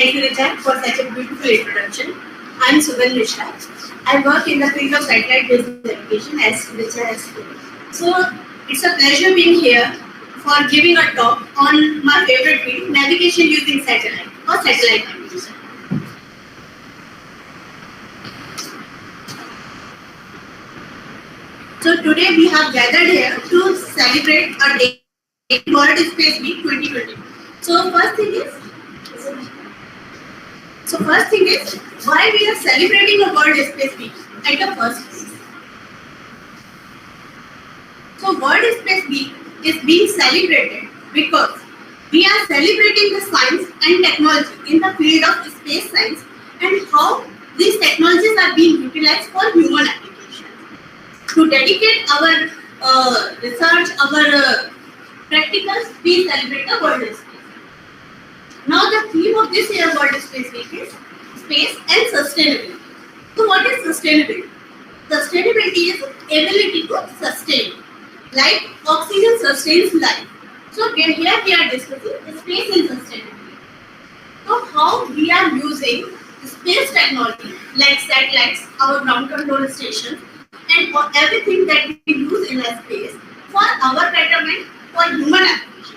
Thank you, Richard, for such a beautiful introduction. I'm Subhan Mishra. I work in the field of satellite-based navigation, as Richard has told. So it's a pleasure being here for giving a talk on my favorite field, navigation using satellite or satellite navigation. So today we have gathered here to celebrate a day, World Space Week 2020. First thing is why we are celebrating a World Space Week at the first place. So World Space Week is being celebrated because we are celebrating the science and technology in the field of space science and how these technologies are being utilized for human applications. To dedicate our research, our practicals, we celebrate the World Space Week. Now the theme of this year World Space Week is space and sustainability. So what is sustainability? Sustainability is ability to sustain. Like oxygen sustains life. So here we are discussing space and sustainability. So how we are using space technology like satellites, our ground control stations, and everything that we use in a space for our betterment for human applications.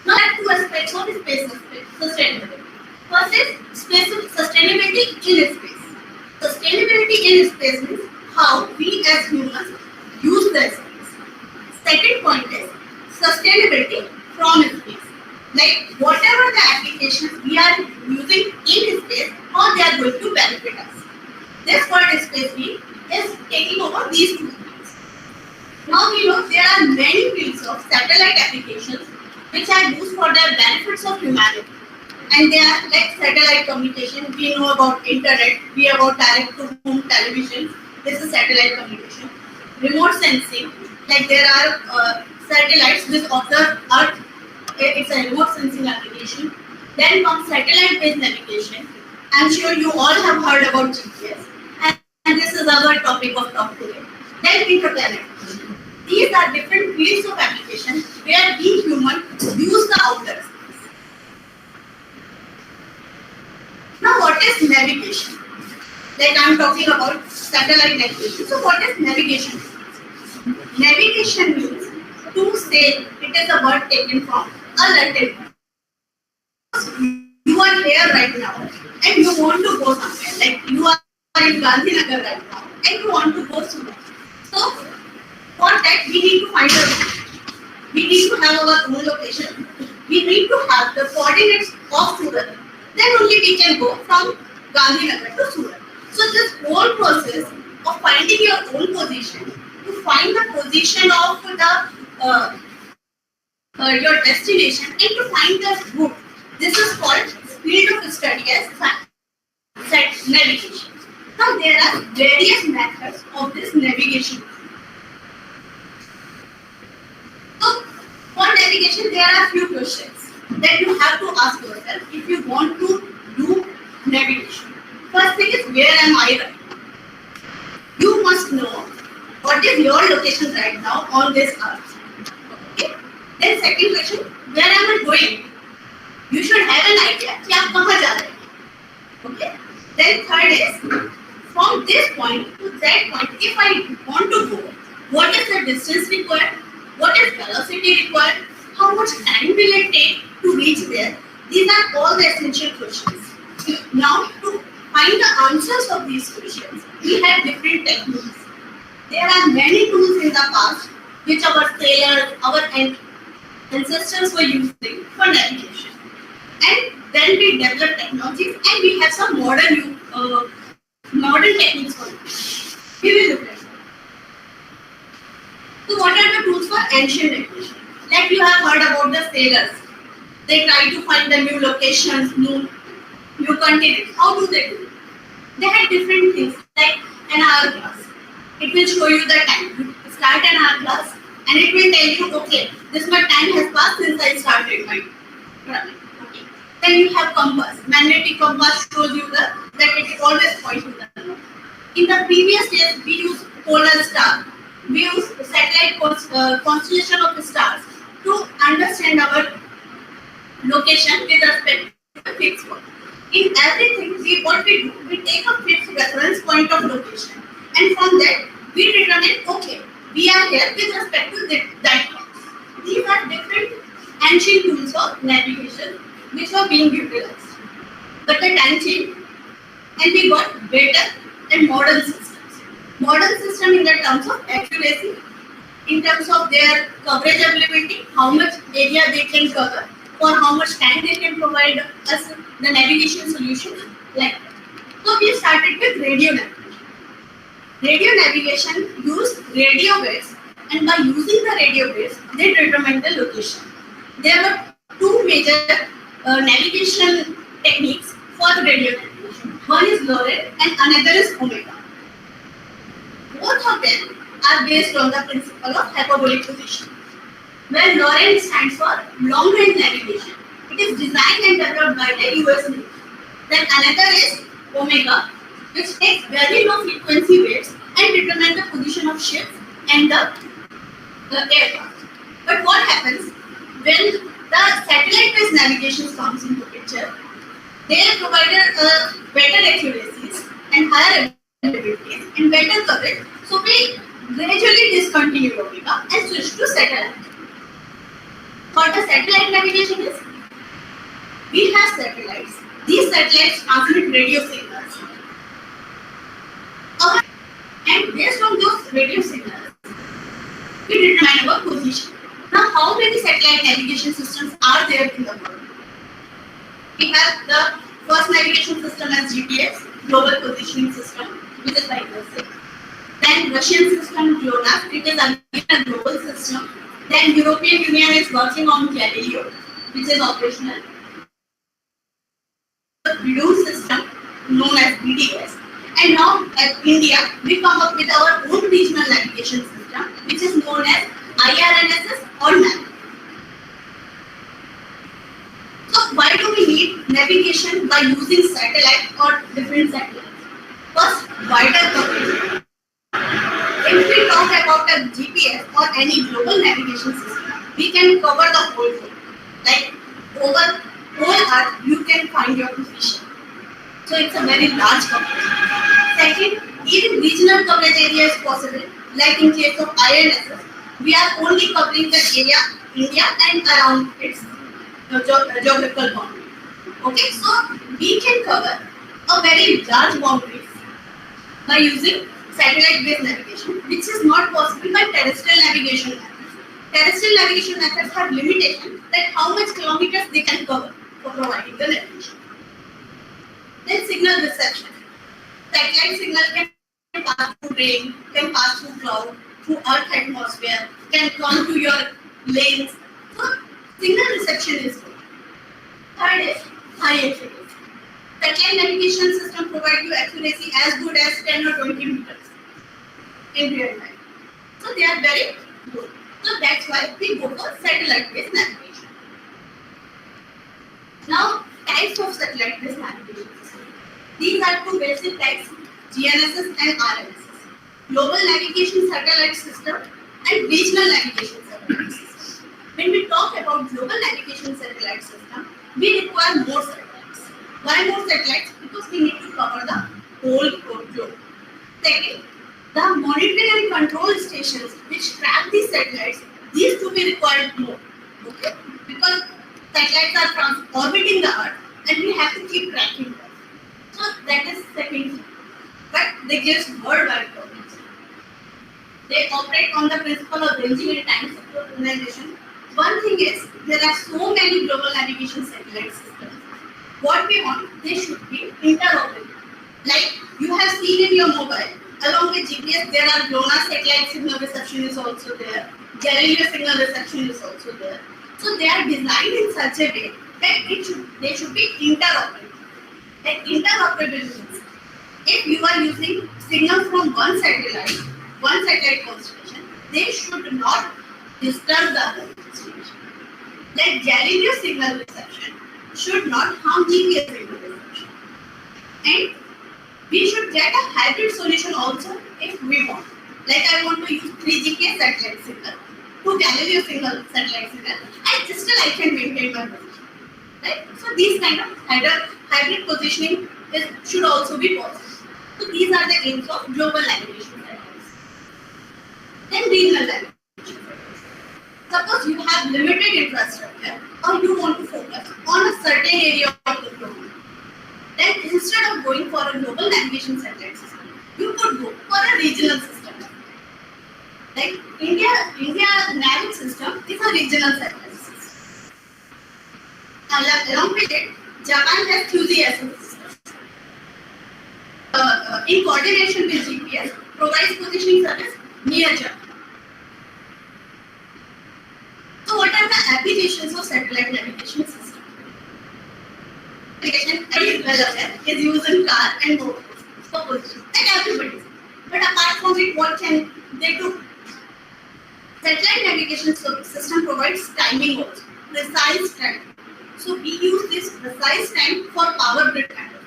Now there are two aspects of space sustainability. First is space sustainability in space. Sustainability in space means how we as humans use the space. Second point is sustainability from space. Like whatever the applications we are using in space, how they are going to benefit us. This World Space Week is taking over these two things. Now we know there are many fields of satellite applications which are used for the benefits of humanity. And they are like satellite communication. We know about internet, we know about direct to home television. This is satellite communication. Remote sensing, like there are satellites which observe Earth. It's a remote sensing application. Then comes satellite-based navigation. I'm sure you all have heard about GPS. And this is our topic of talk today. Then interplanetary. These are different fields of application where we humans use the outer space. Now what is navigation? Like I'm talking about satellite navigation. So what is navigation? Navigation means to say, it is a word taken from a Latin. You are here right now and you want to go somewhere. Like you are in Gandhinagar right now and you want to go somewhere. So for that we need to find a route. We need to have our own location. We need to have the coordinates of Surat. Then only we can go from Gandhinagar to Surat. So this whole process of finding your own position, to find the position of your destination and to find the route. This is called field of study as navigation. Now there are various methods of this navigation. So for navigation there are few questions that you have to ask yourself if you want to do navigation. First thing is, where am I right now? You must know what is your location right now on this earth. Okay. Then second question, where am I going? You should have an idea कि आप कहाँ जा रहे हैं. Okay. Then third is, from this point to that point, if I want to go, what is the distance required? What is velocity required? How much time will it take to reach there? These are all the essential questions. Now, to find the answers of these questions, we have different techniques. There are many tools in the past which our sailors, our ancestors were using for navigation. And then we developed technologies and we have some modern techniques for it. We will look at it. So what are the tools for ancient navigation? Like you have heard about the sailors. They try to find the new locations, new continents. How do they do it? They had different things like an hourglass. It will show you the time. You start an hourglass and it will tell you, okay, this much time has passed since I started my running. Okay. Then you have compass. Magnetic compass shows you that it always points to the north. In the previous days, we used polar star. We use satellite constellation of the stars to understand our location with respect a fixed one. In everything, what we do, we take a fixed reference point of location, and from that we determine, okay, we are here with respect to that point. These are different ancient tools of navigation which were being utilized. But the time changed, and we got better and modern systems. Modern system in the terms of accuracy, in terms of their coverage ability, how much area they can cover, for how much time they can provide us the navigation solution, like that. So we started with radio navigation. Radio navigation used radio waves, and by using the radio waves, they determined the location. There were two major navigation techniques for the radio navigation. One is Lorentz and another is Omega. Both of them are based on the principle of hyperbolic position, where Lorentz stands for long range navigation. It is designed and developed by the US Navy. Then another is Omega, which takes very low frequency waves and determines the position of ships and the aircraft. But what happens when the satellite based navigation comes into picture? They provided better accuracies and higher availabilities and better coverage. So we gradually discontinued Omega and switched to satellite. What the satellite navigation is? We have satellites. These satellites transmit radio signals. And based on those radio signals, we determine our position. Now, how many satellite navigation systems are there in the world? We have the first navigation system as GPS, Global Positioning System, which is like this. Then Russian system GLONASS, it is again a global system. Then European Union is working on Galileo, which is operational. The blue system known as BDS. And now at India, we come up with our own regional navigation system, which is known as IRNSS or NAV. So why do we need navigation by using satellite or different satellites? First, wider coverage. If we talk about a GPS or any global navigation system, we can cover the whole world. Like over whole Earth, you can find your position. So it's a very large coverage. Second, even regional coverage area is possible. Like in case of IRNSS, we are only covering the area India and around its geographical boundary. Okay, so we can cover a very large boundaries by using satellite-based navigation, which is not possible by terrestrial navigation methods. Terrestrial navigation methods have limitations that how much kilometers they can cover for providing the navigation. Then signal reception. Satellite signal can pass through rain, can pass through cloud, through Earth atmosphere, can come to your lanes. So signal reception is good. Third is high accuracy. Satellite navigation system provides you accuracy as good as 10 or 20 meters in real time. So they are very good. So that's why we go for satellite-based navigation. Now, types of satellite-based navigation system. These are two basic types, GNSS and RNSS. Global navigation satellite system and regional navigation satellite system. When we talk about global navigation satellite system, we require more satellites. Why more satellites? Because we need to cover the whole globe. Second, the monitoring and control stations which track these satellites, these to be required more. Okay? Because satellites are orbiting the Earth and we have to keep tracking them. So that is second thing. But they give worldwide coverage. They operate on the principle of ranging and time synchronization. One thing is, there are so many global navigation satellite systems. What we want, they should be interoperable. Like you have seen in your mobile, along with GPS, there are GLONASS satellite signal reception is also there. Galileo signal reception is also there. So they are designed in such a way that they should be interoperable. Like interoperable means, if you are using signals from one satellite constellation, they should not disturb the other constellation. Like Galileo signal reception should not harm GPS signal reception. And we should get a hybrid solution also if we want. Like I want to use 3GK satellite signal to Galileo signal satellite signal, and still I can maintain my position. right? So these kind of hybrid positioning should also be possible. So these are the aims of global navigation satellites. Then regional navigation satellites. Suppose you have limited infrastructure or you want to focus on a certain area of the globe. Then instead of going for a global navigation satellite system, you could go for a regional system. Like India NAVIC system is a regional satellite system. Along with it, Japan has QGIS system. In coordination with GPS, provides positioning service near Japan. So what are the applications of satellite navigation system? Navigation is well aware is used in car and mobiles for positioning, like everybody. But apart from it, what can they do? Satellite navigation system provides timing also, precise time. So we use this precise time for power grid kind of.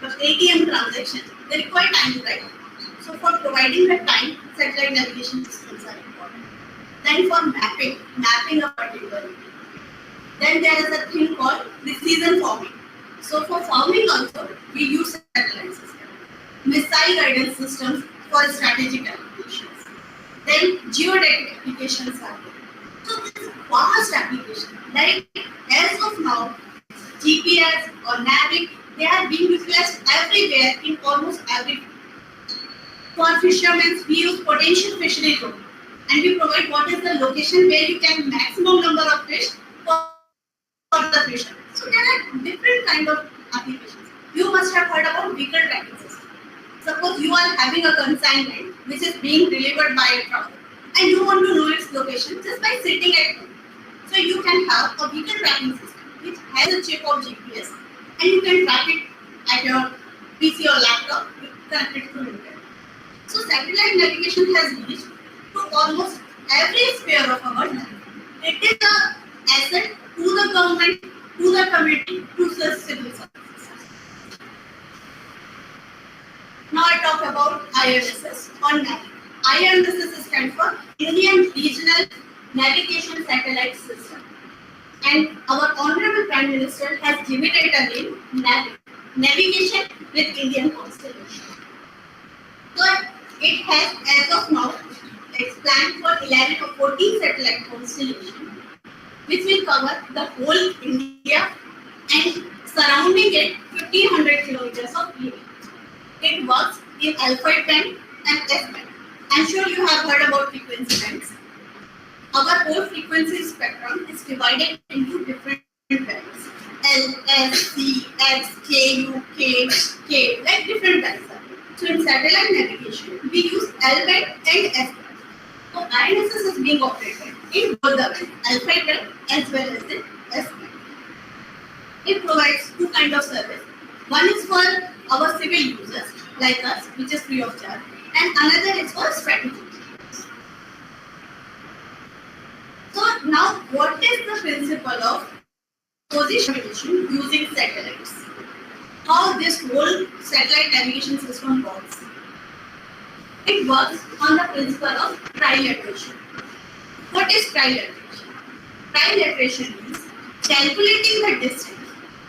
For ATM transactions, they require time, right? So for providing the time, satellite navigation systems are important. Then for mapping a particular area. Then there is a thing called precision forming. So for forming also, we use satellite systems. Missile guidance systems for strategic applications. Then geodetic applications are there. So this is vast application. Like as of now, GPS or NAVIC, they are being utilized everywhere in almost every field. For fishermen, we use potential fishery zone, and we provide what is the location where you can maximum number of fish for the fisher. So there are different kind of applications. You must have heard about vehicle tracking system. Suppose you are having a consignment which is being delivered by a truck, and you want to know its location just by sitting at home. So you can have a vehicle tracking system which has a chip of GPS, and you can track it at your PC or laptop, connected to internet. So satellite navigation has reached to almost every sphere of our life. It is an asset to the government, to the community, to the civil services. Now I talk about IRSS or NAVIC. IRSS stands for Indian Regional Navigation Satellite System. And our Honorable Prime Minister has given it a name, NAVIC, Navigation with Indian Constellation. So it has, as of now, it's planned for 11 or 14 satellite constellations, which will cover the whole India and surrounding it 1500 kilometers of area. It works in alpha band and S band. I'm sure you have heard about frequency bands. Our whole frequency spectrum is divided into different bands. L, S, C, X, K, U, K, K, like different bands. So in satellite navigation, we use L band and S band. So IRSS is being operated in both the bands, alpha band as well as the S band. It provides two kinds of service. One is for our civil users like us, which is free of charge, and another is for strategic users. So now, what is the principle of positioning using satellites? How this whole satellite navigation system works? It works on the principle of trilateration. What is trilateration? Trilateration means calculating the distance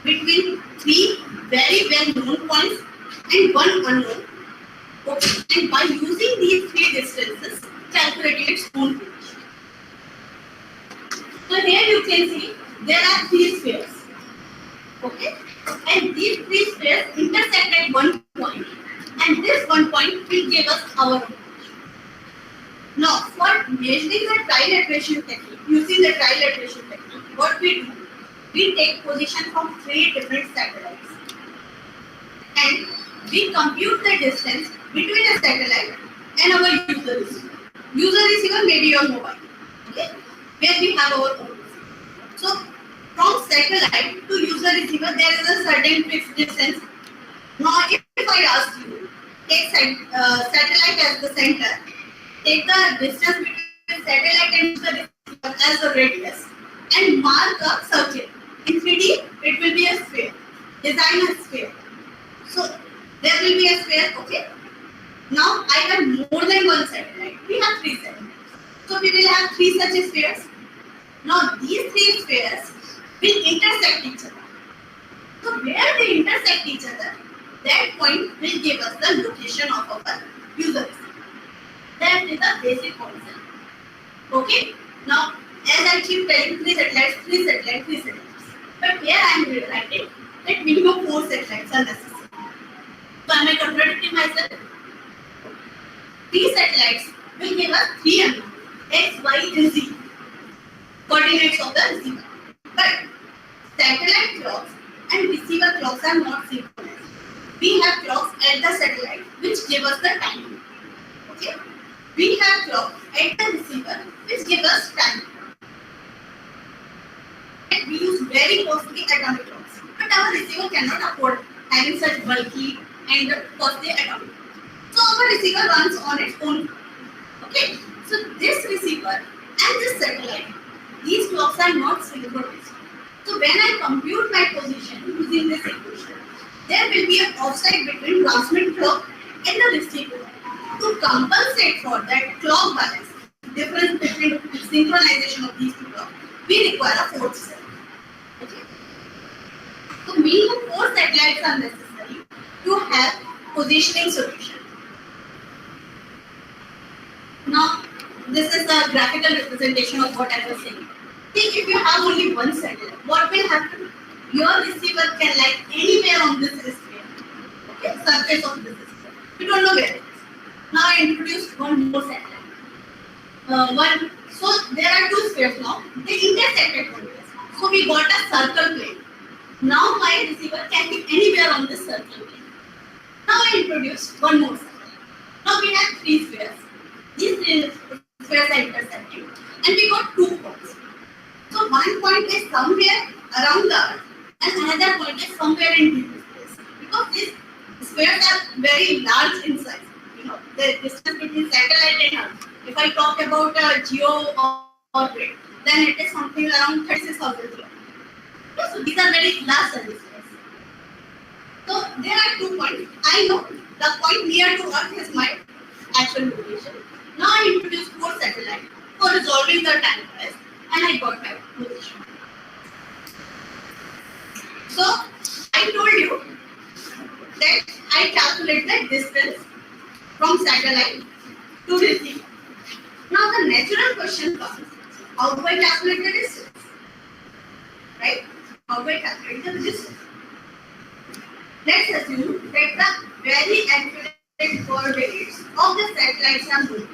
between three very well known points and one unknown. Okay. And by using these three distances, calculating its own position. So here you can see there are three spheres. Okay. And these three spheres intersect at one point, and this one point will give us our position. Now, for measuring the trilateration technique, using the trilateration technique, what we do, we take position from three different satellites, and we compute the distance between a satellite and our user receiver. User receiver may be your mobile, okay, where we have our own. So from satellite to user receiver, there is a certain fixed distance. Now, if I ask you, take satellite as the center, take the distance between satellite and user receiver as the radius, and mark a circle. In 3D, it will be a sphere. Design a sphere. So there will be a sphere, okay? Now I have more than one satellite. We have three satellites. So we will have three such spheres. Now these three spheres will intersect intersect each other, that point will give us the location of our user receiver. That is the basic concept. Okay. Now, as I keep telling, three satellites. But here I am rewriting that minimum 4 satellites are necessary. So am I contradicting myself? 3 satellites will give us 3 unknowns, x, y, and z, coordinates of the receiver. But satellite clocks and receiver clocks are not synchronous. We have clocks at the satellite which give us the time. Okay? We have clocks at the receiver which give us time. We use very costly atomic clocks, but our receiver cannot afford having such bulky and costly atomic clocks. So our receiver runs on its own. Okay, so this receiver and this satellite, these clocks are not synchronized. So when I compute my position using this equation, there will be an offset between transmit clock and the receive clock. To compensate for that clock balance, difference between synchronization of these two clocks, we require a fourth cell. Okay. So minimum 4 satellites are necessary to have positioning solution. Now, this is a graphical representation of what I was saying. Think if you have only one satellite, what will happen? Your receiver can lie anywhere on this sphere. Okay, surface of this sphere. You don't know where it is. Now I introduced one more satellite. So there are 2 spheres now. They intersected one place. So we got a circle plane. Now my receiver can be anywhere on this circle plane. Now I introduce one more satellite. Now we have 3 spheres. These 3 spheres are intersecting, and we got 2 points. So one point is somewhere around the Earth, and another point is somewhere in deep space. Because these spheres are very large in size. You know, the distance between satellite and Earth. If I talk about a geo orbit, then it is something around 36,000 kilometers. So these are very large spheres. So there are 2 points. I know the point near to Earth is my actual location. Now I introduce 4 satellites for resolving the time test, and I got my position. So I told you that I calculate the distance from satellite to receiver. Now the natural question comes, how do I calculate the distance? Right? How do I calculate the distance? Let's assume that the very accurate coordinates of the satellites are known.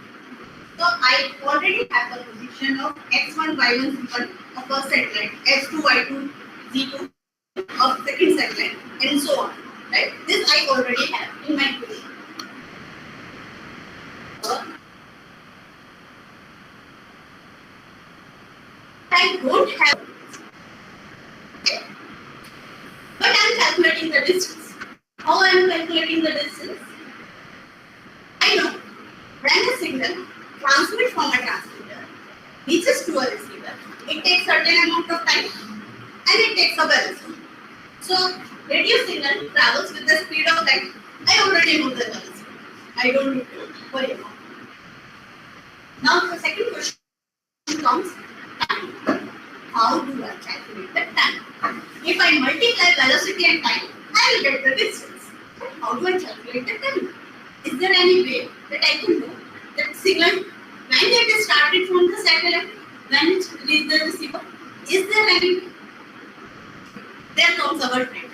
So I already have the position of x1, y1, z1 of the satellite, x2, y2, z2 of second satellite, and so on. Right? This I already have in my equation. I don't have, okay. But I am calculating the distance. How I am calculating the distance? I know when a signal transmits from a transmitter reaches to a receiver, it takes certain amount of time and it takes a velocity. So radio signal travels with the speed of light. I already know the velocity. I don't need to worry about it. Now the second question comes, time. How do I calculate the time? If I multiply velocity and time, I will get the distance. But how do I calculate the time? Is there any way that I can know that signal when it is started from the satellite, when it reaches the receiver? Is there any way? There comes our friend.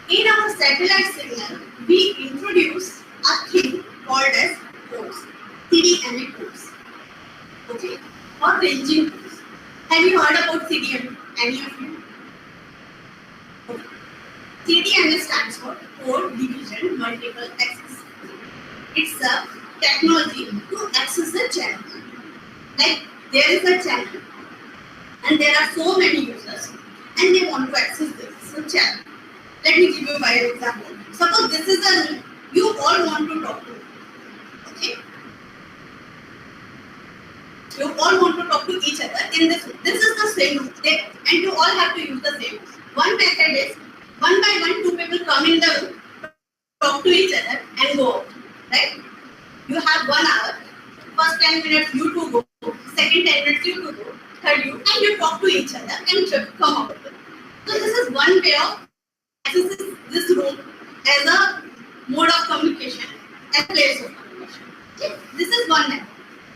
In our satellite signal, we introduce a thing called as codes, CDMA codes. Okay, or ranging codes. Have you heard about CDMA? Any of you? Okay. CDMA stands for Code Division Multiple Access. It's a technology to access the channel. Like there is a channel, and there are so many users, and they want to access this channel. Let me give you by example. Suppose this is a room you all want to talk to. Okay? You all want to talk to each other in this room. This is the same room, and you all have to use the same room. One method is one by one, 2 people come in the room, talk to each other, and go out. Right? You have 1 hour. First 10 minutes you two go. Second 10 minutes you two go. third you, and you talk to each other and come out of it. So this is one way of accessing this room as a mode of communication, as a place of communication. Okay? This is one method.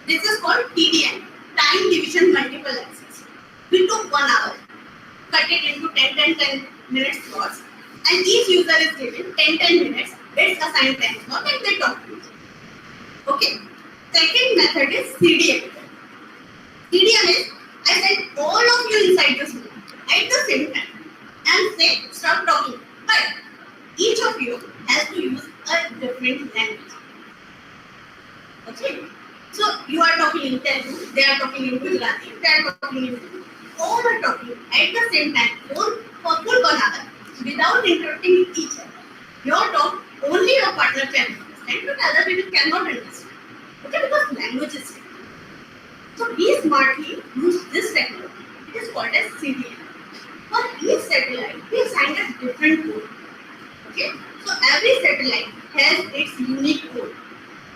This is called TDM, time division multiple access. We took 1 hour, cut it into 10 minutes slots, and each user is given 10 minutes. It's assigned time slot and they talk to each other. Okay. Second method is CDM. CDM is I send all of you inside this room at the same time and say stop talking. But each of you has to use a different language. Okay. So you are talking in Telugu, they are talking in Gujarati, they are talking in Hindi. All are talking at the same time for full 1 hour without interrupting each other. Your talk only your partner can understand, but other people cannot understand. Okay, because language is different. So we smartly use this technology. It is called as CDM. For each satellite, we assign a different code. Okay, so every satellite has its unique code,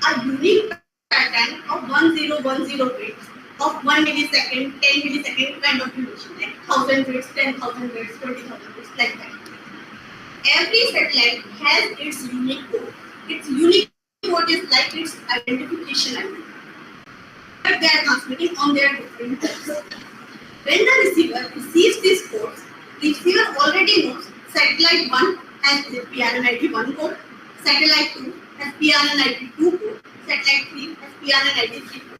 a unique pattern of 1010 bits of 1 millisecond, 10 millisecond kind of duration, like 1000 bits, 10,000 bits, 20,000 bits, like that. Every satellite has its unique code. Its unique code is like its identification ID. But they are transmitting on their different codes. When the receiver receives these codes, the receiver already knows satellite 1 has PRNID 1 code, satellite 2 has PRNID 2 code, satellite 3 has PRNID 3 code.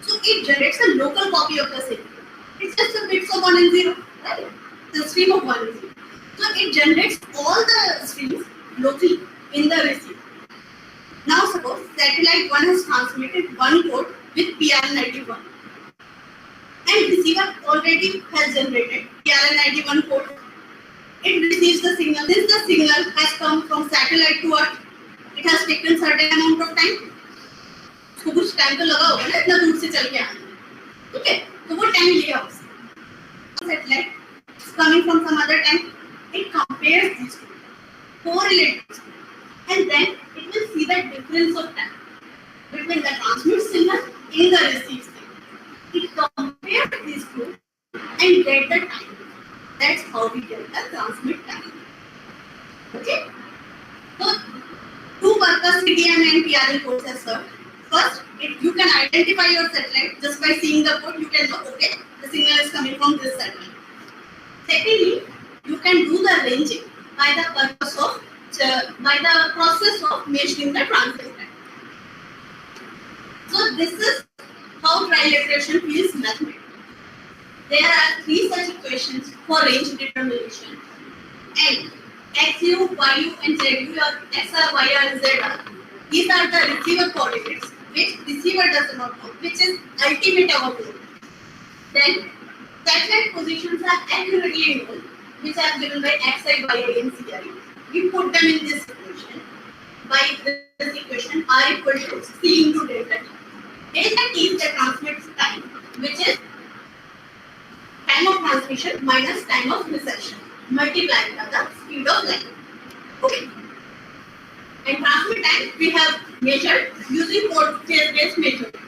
So it generates a local copy of the same code. It's just a bits of 1 and 0, right? The stream of 1 and 0. So it generates all the streams locally in the receiver. Now suppose satellite 1 has transmitted 1 code with PRNID 1. And receiver already has generated PRNID 1 code. It receives the signal. Since the signal has come from satellite to Earth, it has taken certain amount of time. उसको कुछ time तो लगा होगा ना इतना दूर से चल के आने में. ठीक है, तो वो टाइम लिया उसने. Satellite is coming from some other time. It compares these two, correlates, and then it will see the difference of time between the transmit signal and the receive signal. It compares these two and get the time. That's how we get the transmit time. Okay? So, two purpose CDM and PRN codes are served. First, you can identify your satellite just by seeing the code. You can know, okay, the signal is coming from this satellite. Secondly, you can do the ranging by the process of measuring the transmit time. So this is how trilateration feels mathematical. There are 3 such equations for range determination. And XU, YU and ZU or XR, YR, ZR. These are the receiver coordinates which receiver does not know, which is ultimate our goal. Then satellite positions are accurately known, which are given by XI, YI and CI. We put them in this equation. By this equation, R equal to C into delta T. Delta T is the transmit time, which is time of transmission minus time of reception, multiplied by the speed of light. Okay. And transmit time we have measured using phase-based measurements.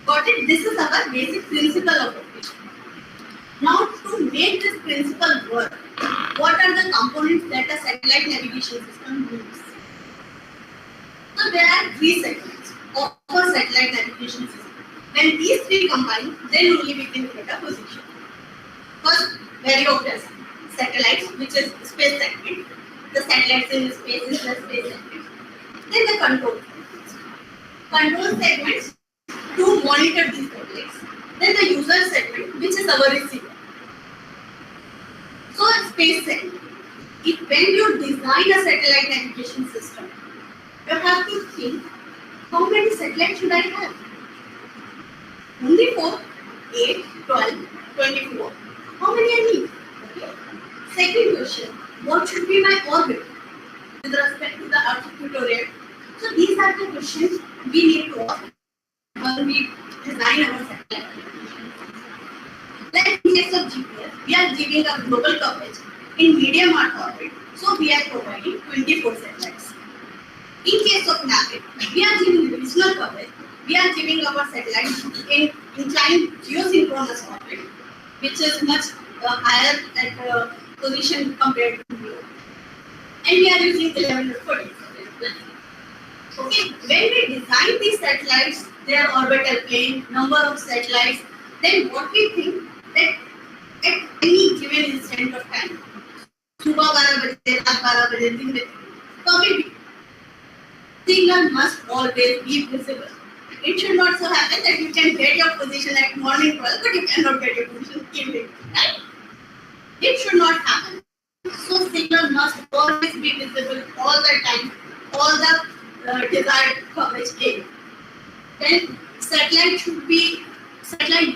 Got it? This is our basic principle of operation. Now, to make this principle work, what are the components that a satellite navigation system needs? So there are 3 segments of a satellite navigation system. When these 3 combine, then only we can get a position. First, very obvious, satellites, which is space segment. The satellites in space is the space segment. Then the control segments. Control segments to monitor these satellites. Then the user segment, which is our receiver. So space segment. When you design a satellite navigation system, you have to think, how many satellites should I have? Only 4, 8, 12, 24. How many I need? Okay. Second question, what should be my orbit with respect to the Earth equatorial? So these are the questions we need to ask when we design our satellite navigation. Like in case of GPS, we are giving a global coverage in medium Earth orbit, so we are providing 24 satellites. In case of NAVIC, we are giving regional coverage we are giving our satellite in inclined geosynchronous orbit, which is much higher at position compared to Earth. And we are using 1140. Okay, when we design these satellites, their orbital plane, number of satellites, then what we think that at any given instant of time, सुबह 12 बजे, रात 12 बजे, दिन में कभी भी signal must always be visible. It should not so happen that you can get your position at morning 12, but you cannot get your position evening. Right? It should not happen. So signal must always be visible all the time, all the desired coverage area. Then satellite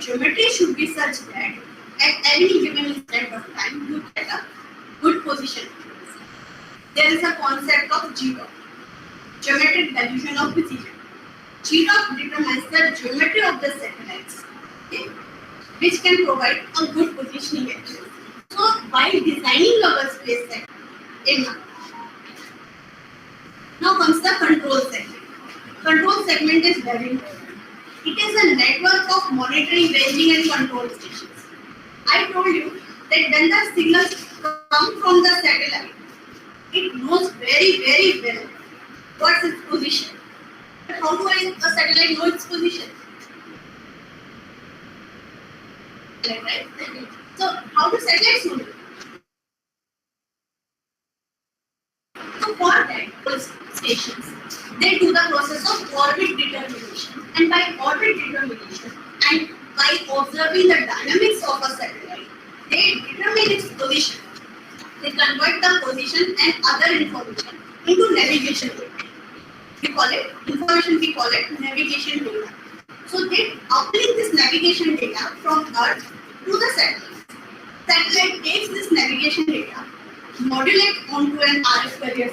geometry should be such that at any given instant of time you get a good position. There is a concept of GDOP, geometric dilution of precision. GDOP determines the geometry of the satellites, okay, which can provide a good positioning accuracy. So, by designing our space segment, now comes the control segment. Control segment is very important. It is a network of monitoring, ranging, and control stations. I told you that when the signals come from the satellite, it knows very well what's its position. But how do a satellite know its position? Right? So, how do satellites know it? So, for that, those stations, they do the process of orbit determination. And by orbit determination, and by observing the dynamics of a satellite, they determine its position. They convert the position and other information into navigation data. We call it navigation data. So they uplink this navigation data from Earth to the satellite. Satellite takes this navigation data, modulate onto an RF carrier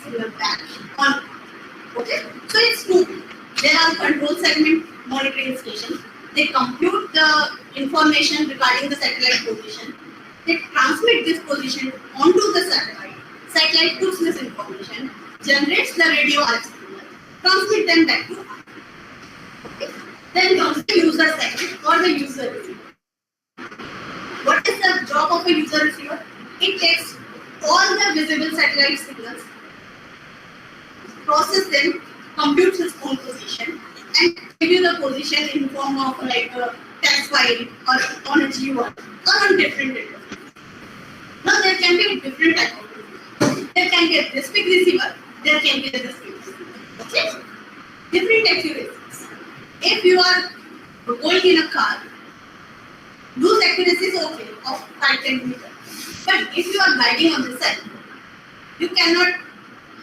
signal back on. Okay, so it's two. There are control segment monitoring stations. They compute the information regarding the satellite position. They transmit this position onto the satellite. Satellite puts this information, generates the radio RF signal, transmit them back to Earth. Okay. Then comes the user segment or the user receiver. What is the job of a user receiver? It takes all the visible satellite signals, process them, computes its own position, and give you the position in form of like a text file or on a GUI or on different data. Now there can be different type of receiver. There can be a this big receiver, there can be a this big receiver. Okay? Different accuracies. If you are going in a car, those accuracies is okay of 5-10 meters. But if you are riding on the set, you cannot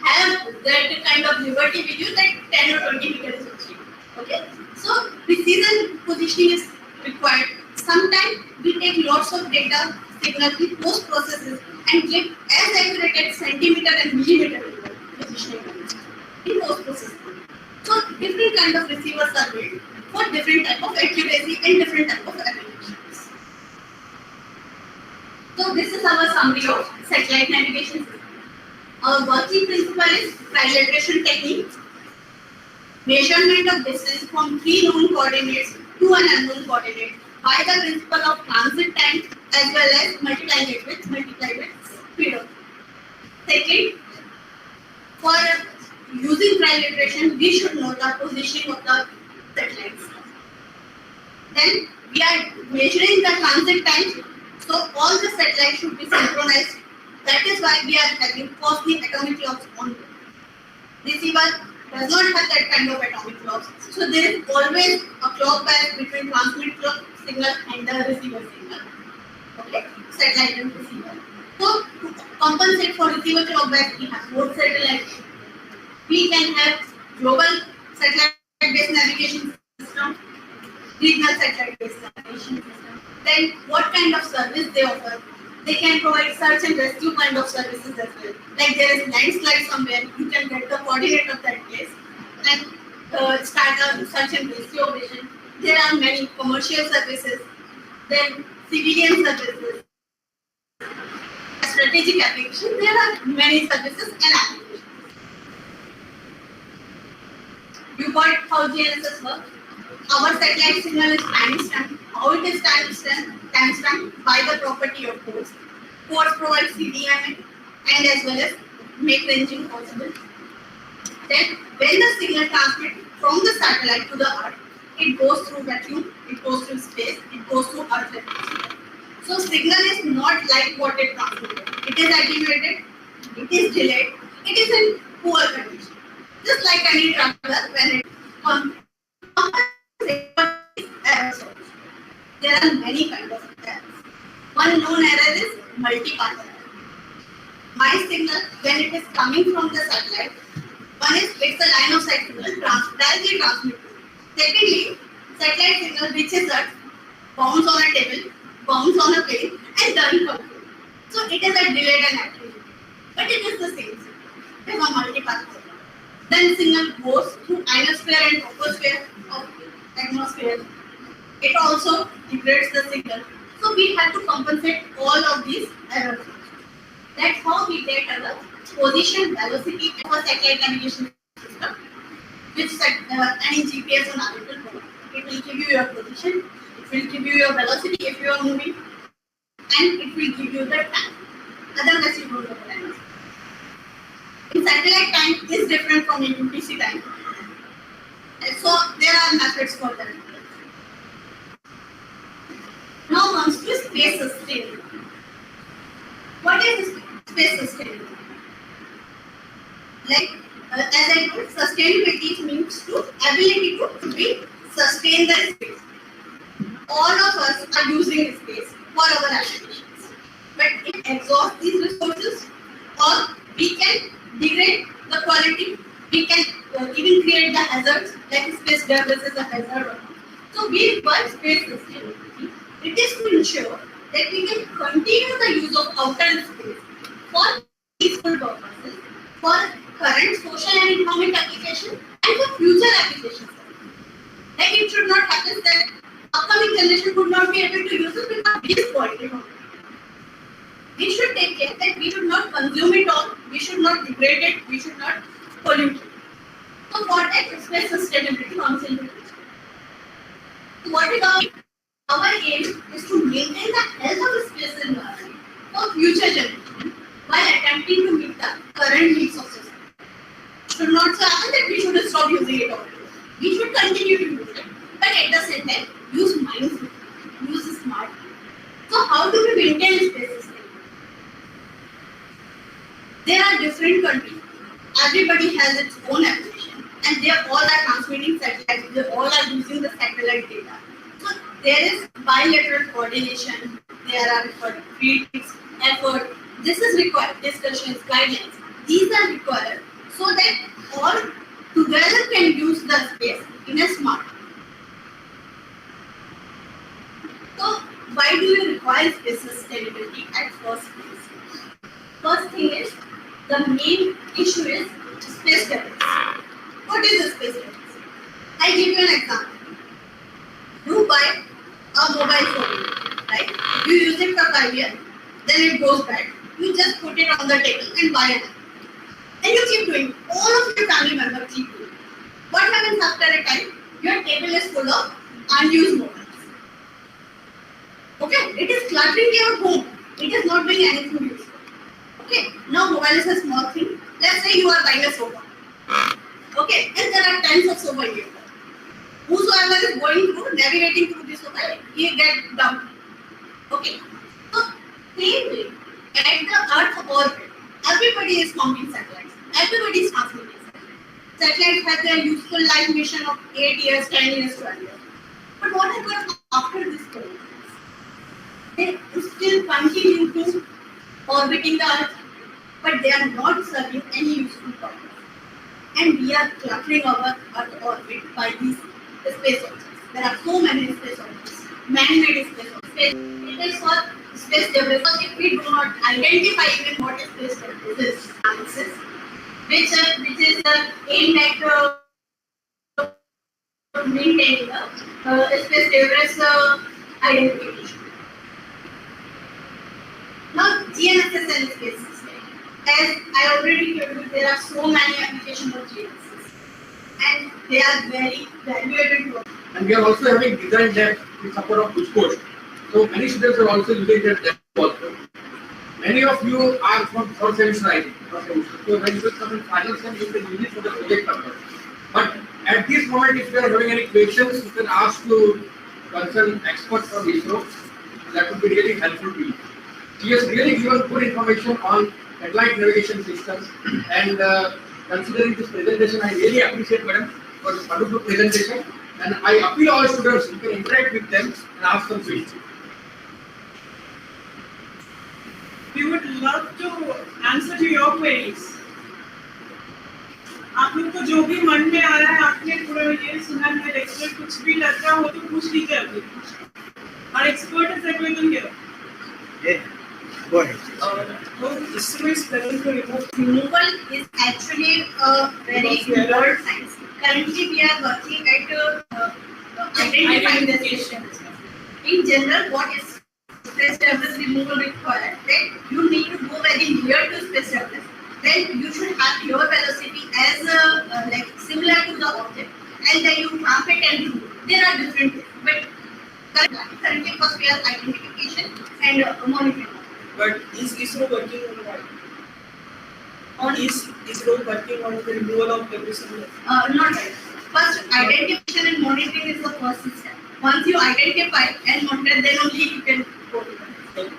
have that kind of liberty with you that 10 or 20 meters is okay. Okay? So precision positioning is required. Sometimes we take lots of data signal in post processes and get as accurate as centimeter and millimeter positioning in post processing. So different kind of receivers are built for different type of accuracy and different type of applications. So this is our summary of satellite navigation system. Our working principle is trilateration technique, measurement of distance from three known coordinates to an unknown coordinate by the principle of transit time as well as multiplying it with speed of. Second, for using trilateration, we should know the positioning of the satellites. Then we are measuring the transit time, so all the satellites should be synchronized. That is why we are having costly atomic clocks on board. Receiver does not have that kind of atomic clocks. So there is always a clock bias between transmit clock signal and the receiver signal. Okay, satellite and receiver. So to compensate for receiver clock bias, we have both satellites. We can have global satellite-based navigation system, regional satellite-based navigation system. Then what kind of service they offer? They can provide search and rescue kind of services as well. Like there is landslide somewhere, you can get the coordinate of that place and start a search and rescue operation. There are many commercial services, then civilian services, strategic applications. There are many services and applications. You got how GNSS works. Our satellite signal is time-stamped. How it is time-stamped? By the property of force. Force provides CDMA and as well as make ranging possible. Then when the signal transmits from the satellite to the Earth, it goes through vacuum, it goes through space, it goes through Earth atmosphere. So signal is not like what it transmitted. It is attenuated, it is delayed, it is in poor condition. Just like any traveler when it comes. There are many kinds of errors. One known error is multi-path error. My signal, when it is coming from the satellite, one is it's a line of sight signal directly transmitted. Secondly, satellite signal reaches Earth, bounds on a table, bounds on a plane, and then comes. So it is a delayed and attenuated. But it is the same signal. It is a multi-path signal. Then signal goes through ionosphere and troposphere of atmosphere. It also degrades the signal. So we have to compensate all of these errors. That's how we get our position velocity of a satellite navigation system, which any GPS on our will provide. It will give you your position, it will give you your velocity if you are moving, and it will give you the time. Otherwise, you don't know the time. In satellite time is different from UTC time. And so there are methods for that. Now comes to space sustainability. What is space sustainability? Like as I told, sustainability means to ability to be sustain the space. All of us are using space for our applications, but it exhausts these resources, or we can degrade the quality. We can even create the hazards, like space debris is a hazard. So we require space sustainability. It is to ensure that we can continue the use of outer space for peaceful purposes, for current social and economic application, and for future applications. Like it should not happen that upcoming generation would not be able to use it because we spoil it. We should take care that we should not consume it all, we should not degrade it, we should not pollute it. So for that, space sustainability comes into picture. So what is our aim is to maintain the health of the space environment for future generations while attempting to meet the current needs of society. It should not happen that we should stop using it altogether. We should continue to use it, but at the same time, use mindfully, use smartly. So how do we maintain space sustainability? There are different countries. Everybody has its own application, and they all are transmitting satellites. They all are using the satellite data. So there is bilateral coordination. There are field effort. This is required. Discussions, guidelines. These are required so that all together can use the space in a smart way. So why do you require space sustainability at first place? First thing is, the main issue is space debris. What is the space debris? I give you an example. You buy a mobile phone, right? You use it for 5 years, then it goes bad. You just put it on the table and buy another. And you keep doing it. All of your family members keep doing it. What happens after a time? Your table is full of unused mobiles. Okay, it is cluttering your home. It is not doing anything useful. Okay, now mobile is a small thing. Let's say you are buying a sofa. Okay, and there are tons of sofa here. Whosoever is going through, navigating through this sofa, he gets dumped. Okay, so same way, at the Earth orbit, everybody is mounting satellites. Everybody is transmitting satellites. Satellites have their useful life mission of 8 years, 10 years, 12 years. But what happens after this period? They still continue to orbiting the Earth, but they are not serving any useful purpose. And we are cluttering our Earth orbit by these space objects. There are so many space objects, man-made space objects. It is for space debris. If we do not identify even what is space debris, this analysis, which is aimed at maintaining the space debris identification. Now, GNSS and space system. As I already told you, there are so many applications of GNSS. and they are very valuable to us. And we are also having design lab with support of GUJCOST. So many students are also using that lab also. Many of you are from third semester, I think. So when you will come in final sem, you can use it for the project purpose. But at this moment, if you are having any questions, you can ask to concerned experts from ISRO. That would be really helpful to you. She has really given good information on satellite navigation systems, and considering this presentation, I really appreciate Madam for this wonderful presentation. And I appeal all students, you can interact with them and ask them questions. We would love to answer to your queries. आप लोग को जो भी मन में आ रहा है, आपने पूरा ये सुना है, लेक्चर कुछ भी लग रहा हो तो पूछ लीजिए अभी. Our expert is available here. Yeah, go ahead. ISRO is planning to remove. Removal is actually a very broad science. Currently, we are working at identifying the stations. In general, what is space debris removal required? That you need to go very near to space debris. Then you should have your velocity as like similar to the object, and then you map it and remove. There are different ways, but currently, because we are identification and monitoring. But is ISRO working on that? Is ISRO working on the removal of debris? Not right. First, identification and monitoring is the first step. Once you identify and monitor, then only you can go to the next.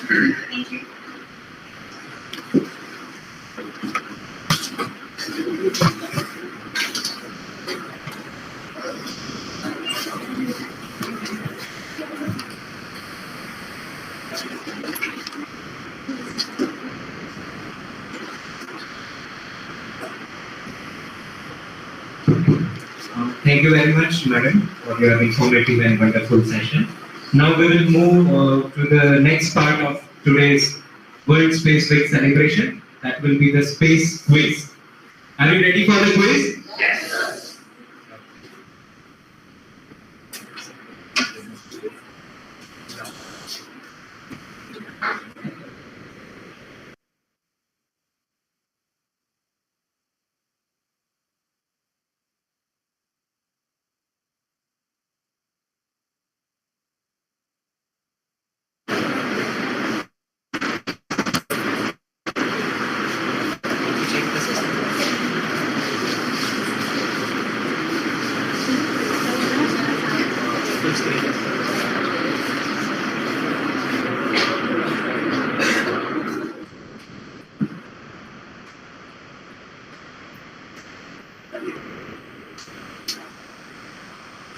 Thank you. Thank you very much, Madam, for your informative and wonderful session. Now we will move to the next part of today's World Space Week celebration. That will be the space quiz. Are you ready for the quiz? Yes, sir.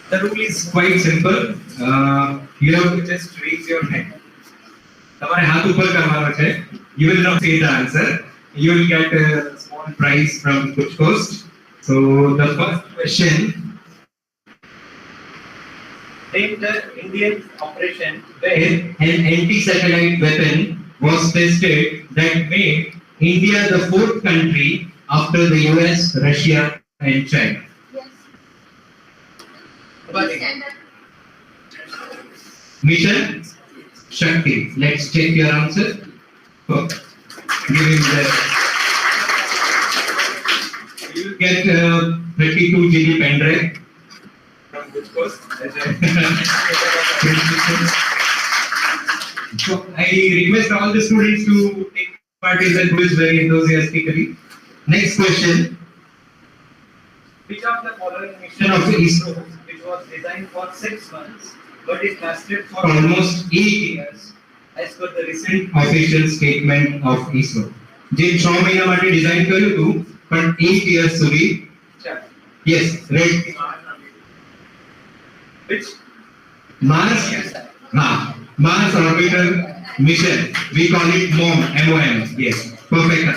The rule is quite simple. You have to just raise your hand. તમારે હાથ ઉપર કરવાનો છે. You will not say the answer. You will get a small prize from GUJCOST. So the first question. Name the Indian operation Where an anti-satellite weapon was tested that made India the fourth country after the US, Russia, and China. Mission Shakti. Let's check your answer. Oh, give him the. You will get 32 GB pen drive from GUJCOST. So I request all the students to take part in the quiz very enthusiastically. Next question. Which of the following mission Of the ISRO which was designed for 6 months but it lasted for almost 8 years as per the recent official statement of ISRO. જે 6 મહિના માટે design કર્યું હતું પણ 8 years સુધી. Yes, right. which Mars. Mars orbital mission. We call it MOM. MOM. Yes, perfect.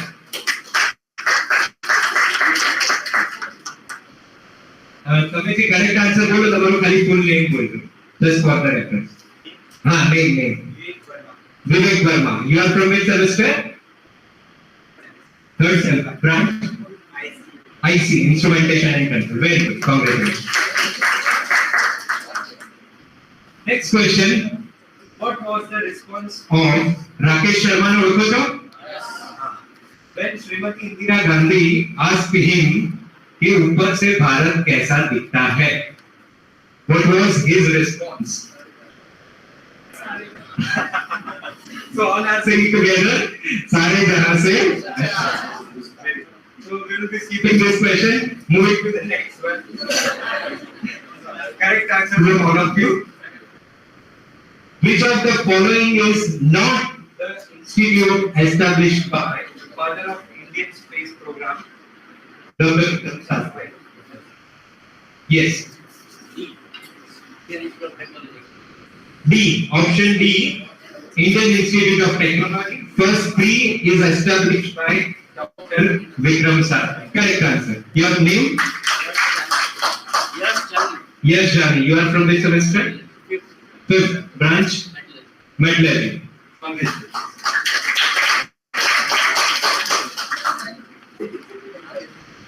તમે જે correct answer બોલો તમારું ખાલી ફૂલ નેમ બોલજો just for the reference. Name. Vivek Verma. You are from which semester? Third semester. Branch? IC. Instrumentation and Control. Very good. Congratulations. Next question. what was the response Of Rakesh Sharma, no ઓળખો છો? When Srimati Indira Gandhi asked him कि ऊपर से भारत कैसा दिखता है, what was his response? So all are saying together, सारे जहां से अच्छा. So we will be skipping this question, moving to the next one. Correct answer from all of you. Which of the following is not the institute established by the father of Indian space program, Dr. Vikram Sarabhai? Yes. D. Option D. Indian Institute of Technology. First three is established by Dr. Vikram Sarabhai. Correct answer. Your name? Yes, Jani. You are from which semester? Fifth branch. Medley.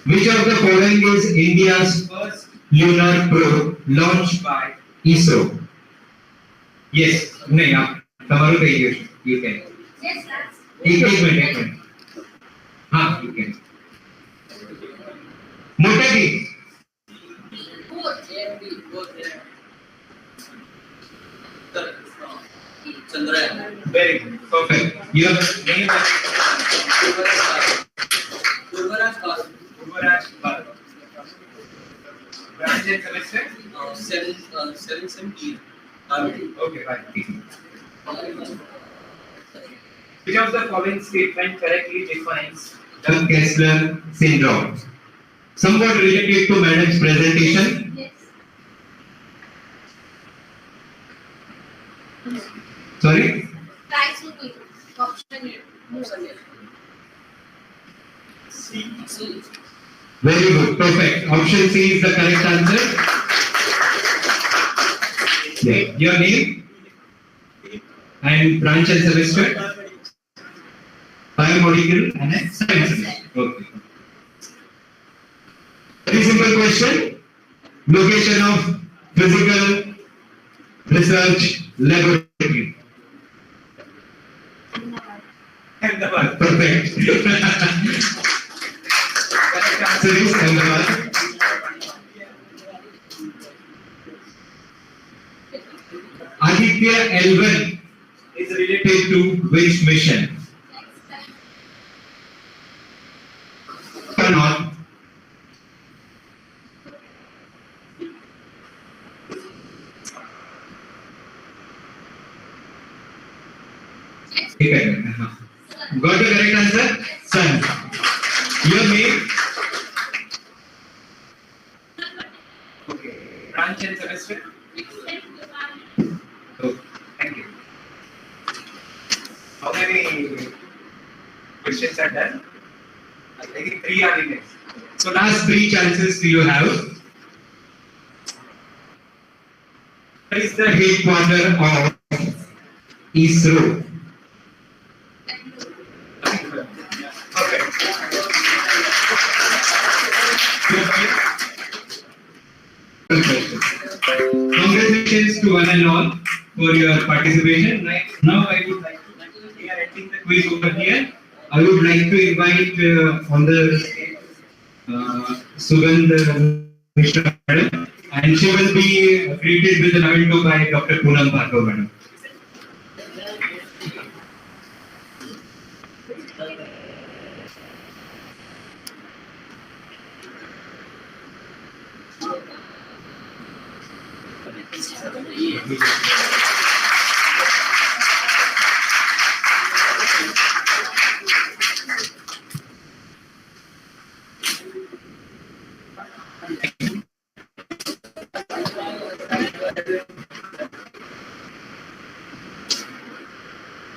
Which of the following is India's first lunar probe launched by ISRO? Yes. नहीं आप तुम्हारे पे you can. Yes, sir. एक minute. हाँ, you can. मोटा जी. Very good. Perfect. Your name is Urvaraj Bal. Branch and semester? 717. Okay, fine. Which of the following statement correctly defines the Kessler syndrome? Somewhat related to Madam's presentation. Yes. Sorry? Try to be option C. Very good. Perfect. Option C is the correct answer. Yeah. Your name? And branch and semester? Biomolecular and science. Okay. Very simple question. Location of physical research laboratory. Ahmedabad. Perfect. Correct answer is Ahmedabad. Aditya L1 is related to which mission? Or not? Got the correct answer? Sun. Your name? Okay. Branch and semester? Oh, thank you. How many questions are done? I think 3 are remaining. So last 3 chances do you have? What is the headquarter of ISRO? Okay. Congratulations to one and all for your participation. Right now, I would like to, we are ending the quiz over here. I would like to invite on the stage Sugandh Mishra Madam, and she will be greeted with an memento by Dr. Poonam Bhargav Madam.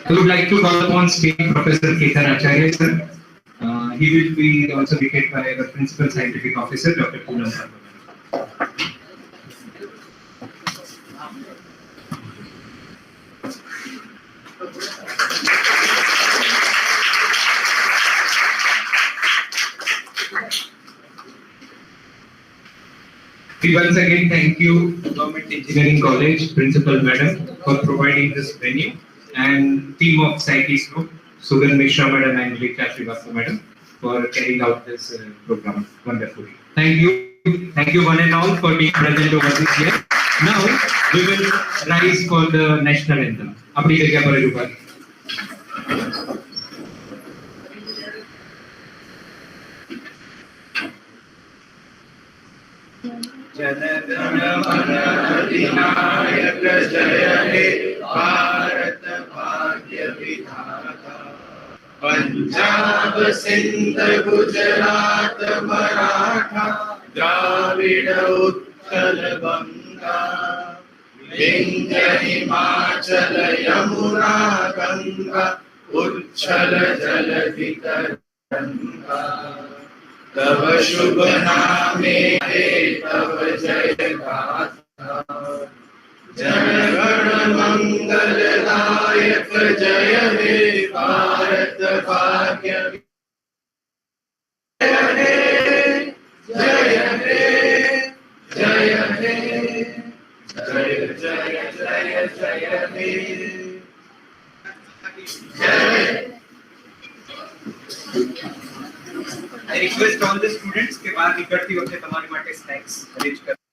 I would like to call upon stage Professor Ketan Acharya, sir. He will be also greeted by the Principal Scientific Officer, Dr. Poonam Bhargav. We once again thank you, Government Engineering College Principal Madam, for providing this venue, and team of SciTIS Group, Sugan Mishra madam and Richa Srivastava madam for carrying out this program wonderfully. Thank you one and all for being present over this year. Now we will rise for the national anthem. Apni jagah par hi ruka. जनगण मन अधिनायक जय हे भारत भाग्य विधाता पंजाब सिंध गुजरात मराठा द्राविड उत्कल बंगा विंध्य हिमाचल यमुना गंगा उच्छल जलधि तरंगा तव शुभ नामे तव जय गाथा जन गण मंगलदायक जय हे भारत भाग्य जय हे जय हे जय हे जय जय जय जय हे जय I request all the students के बाहर निकलती वक्त तुम्हारे माटे snacks arrange कर